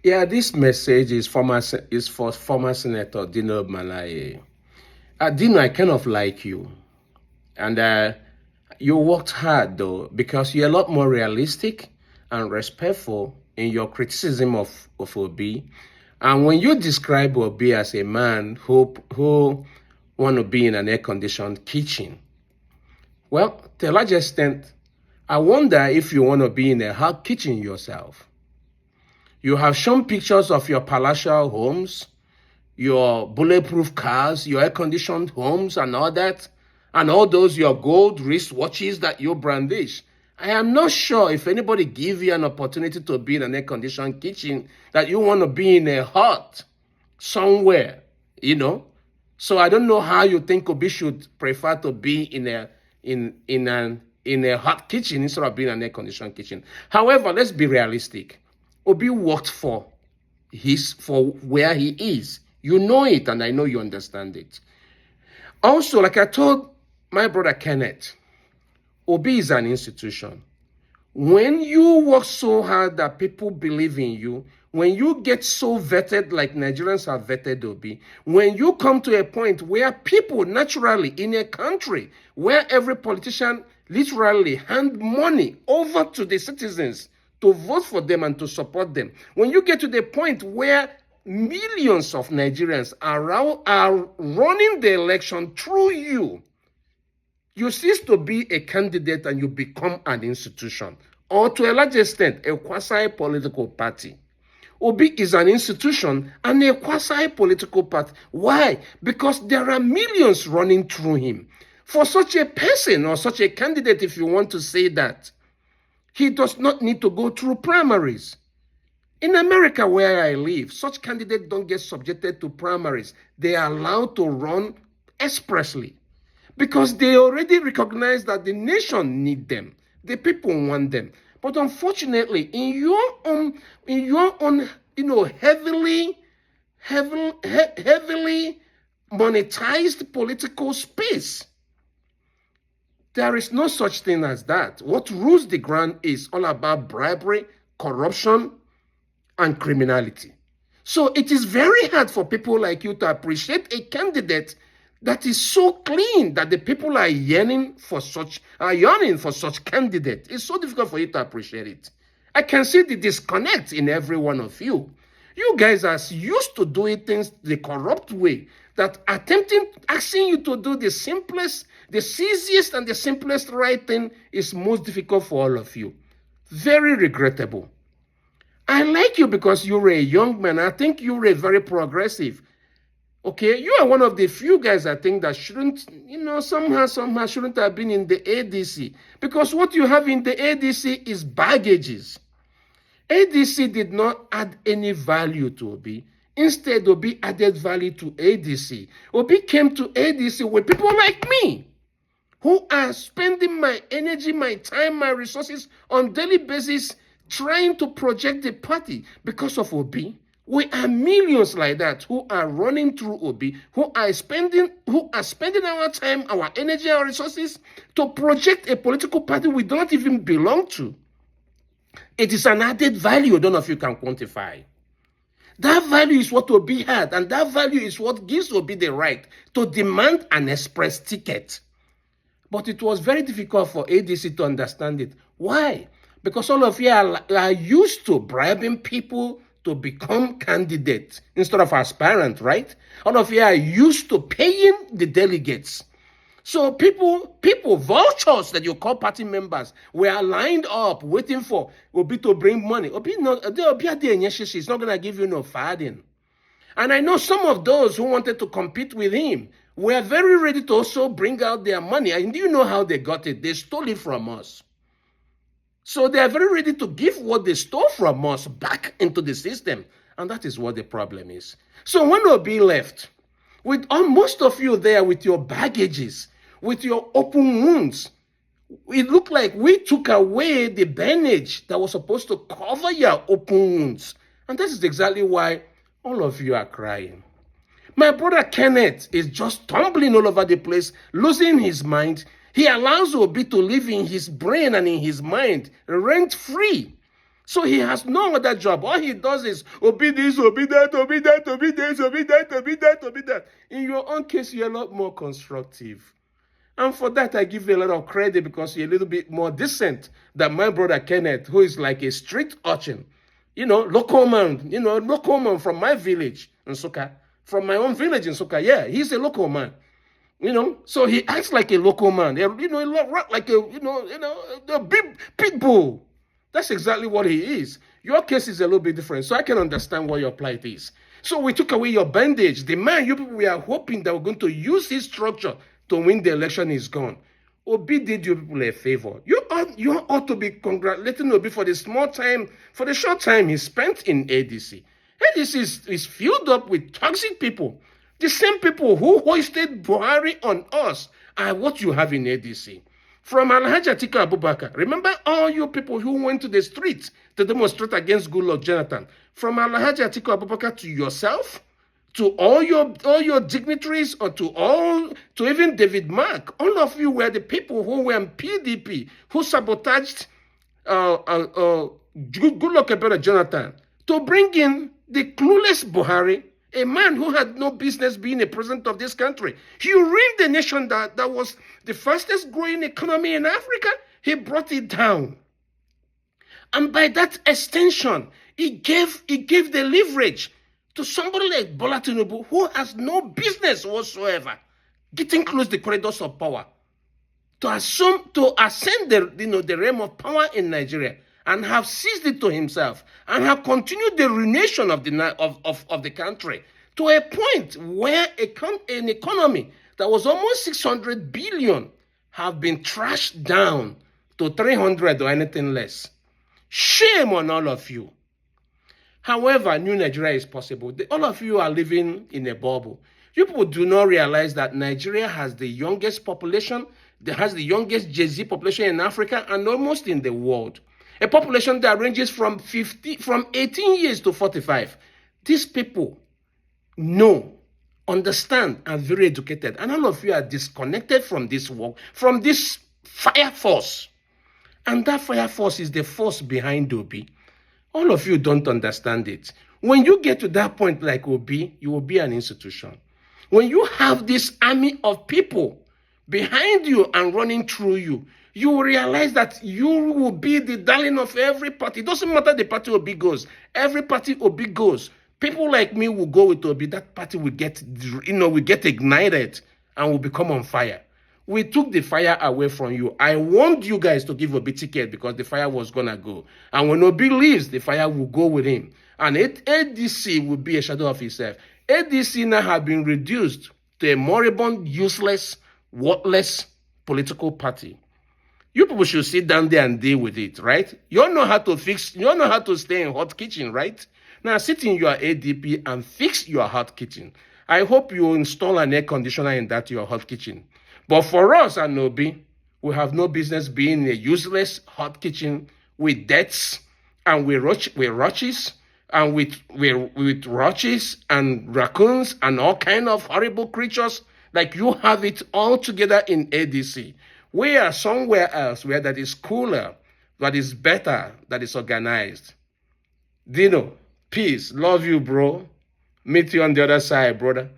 Yeah, this message is for former Senator Dino Malaye. Dino, I kind of like you, and you worked hard though because you're a lot more realistic and respectful in your criticism of Obi. And when you describe Obi as a man who want to be in an air-conditioned kitchen, well, to a large extent, I wonder if you want to be in a hot kitchen yourself. You have shown pictures of your palatial homes, your bulletproof cars, your air-conditioned homes and all that, and all those your gold wristwatches that you brandish. I am not sure if anybody give you an opportunity to be in an air-conditioned kitchen that you want to be in a hut somewhere, you know. So I don't know how you think Obi should prefer to be in a hot kitchen instead of being an air-conditioned kitchen. However, let's be realistic. Obi worked for where he is. You know it, and I know you understand it. Also, like I told my brother Kenneth, Obi is an institution. When you work so hard that people believe in you, when you get so vetted like Nigerians have vetted Obi, when you come to a point where people naturally in a country where every politician literally hand money over to the citizens to vote for them and to support them, when you get to the point where millions of Nigerians are running the election through you, you cease to be a candidate and you become an institution, or to a large extent, a quasi-political party. Obi is an institution and a quasi-political party. Why? Because there are millions running through him. For such a person or such a candidate, if you want to say that, he does not need to go through primaries. In America, where I live, such candidates don't get subjected to primaries. They are allowed to run expressly because they already recognize that the nation need them. The people want them. But unfortunately, in your own, heavily monetized political space, there is no such thing as that. What rules the ground is all about bribery, corruption, and criminality. So it is very hard for people like you to appreciate a candidate that is so clean that the people are yearning for such candidate. It's so difficult for you to appreciate it. I can see the disconnect in every one of you. You guys are used to doing things the corrupt way, that asking you to do the simplest, the easiest, and the simplest right thing is most difficult for all of you. Very regrettable. I like you because you're a young man. I think you're a very progressive. Okay, you are one of the few guys I think that shouldn't, somehow shouldn't have been in the ADC. Because what you have in the ADC is baggages. ADC did not add any value to Obi. Instead, Obi added value to ADC. Obi came to ADC with people like me, who are spending my energy, my time, my resources on daily basis trying to project the party. Because of Obi, we are millions like that who are running through Obi, who are spending our time, our energy, our resources to project a political party we don't even belong to. It is an added value I don't know if you can quantify. That value is what Obi had, and that value is what gives Obi the right to demand an express ticket. But it was very difficult for ADC to understand it. Why? Because all of you are used to bribing people to become candidates instead of aspirant, right? All of you are used to paying the delegates. So people, vultures that you call party members, were lined up waiting for Obi to bring money. Obi is not going to give you no farthing. And I know some of those who wanted to compete with him were very ready to also bring out their money. And do you know how they got it? They stole it from us. So they are very ready to give what they stole from us back into the system. And that is what the problem is. So when Obi left, with most of you there with your baggages, with your open wounds, it looked like we took away the bandage that was supposed to cover your open wounds. And that is exactly why all of you are crying. My brother Kenneth is just tumbling all over the place, losing his mind. He allows Obi to live in his brain and in his mind rent-free. So he has no other job. All he does is obey this, obey that, obey that, obey this, obey that, obey that, obey that. In your own case, you're a lot more constructive. And for that, I give you a lot of credit because you're a little bit more decent than my brother Kenneth, who is like a street urchin. Local man from my village in Soka, from my own village in Soka. Yeah, he's a local man. So he acts like a local man. Like a big pit bull. That's exactly what he is. Your case is a little bit different, so I can understand what your plight is. So we took away your bandage. The man you people were hoping that we're going to use his structure to win the election is gone. Obi did you people a favor. You ought to be congratulating Obi for the short time he spent in ADC. ADC is filled up with toxic people. The same people who hoisted Buhari on us are what you have in ADC. From Alhaji Atiku Abubakar, remember all you people who went to the streets to demonstrate against Goodluck Jonathan. From Alhaji Atiku Abubakar to yourself, to all your dignitaries, or to even David Mark, all of you were the people who were in PDP who sabotaged Goodluck Jonathan to bring in the clueless Buhari, a man who had no business being a president of this country. He ruined the nation that was the fastest growing economy in Africa. He brought it down. And by that extension, he gave the leverage to somebody like Bola Tinubu, who has no business whatsoever getting close to the corridors of power, to ascend the realm of power in Nigeria, and have seized it to himself, and have continued the ruination of the country to a point where an economy that was almost 600 billion have been trashed down to 300 or anything less. Shame on all of you. However, new Nigeria is possible. All of you are living in a bubble. You people do not realize that Nigeria has the youngest population, has the youngest Gen-Z population in Africa and almost in the world. A population that ranges from 18 years to 45. These people know, understand, and very educated. And all of you are disconnected from this work, from this fire force. And that fire force is the force behind Obi. All of you don't understand it. When you get to that point like Obi, you will be an institution. When you have this army of people behind you and running through you, you will realize that you will be the darling of every party. It doesn't matter the party Obi goes. Every party Obi goes. People like me will go with Obi. That party will get ignited and will become on fire. We took the fire away from you. I warned you guys to give Obi ticket because the fire was going to go. And when Obi leaves, the fire will go with him. And ADC will be a shadow of itself. ADC now has been reduced to a moribund, useless, worthless political party. You people should sit down there and deal with it, right? You all know how to fix, you all know how to stay in hot kitchen, right? Now sit in your ADP and fix your hot kitchen. I hope you install an air conditioner in that your hot kitchen. But for us and Obi, we have no business being a useless hot kitchen with debts and with roaches and with roaches and raccoons and all kind of horrible creatures like you have it all together in ADC. We are somewhere else where that is cooler, that is better, that is organized. Dino, peace. Love you, bro. Meet you on the other side, brother.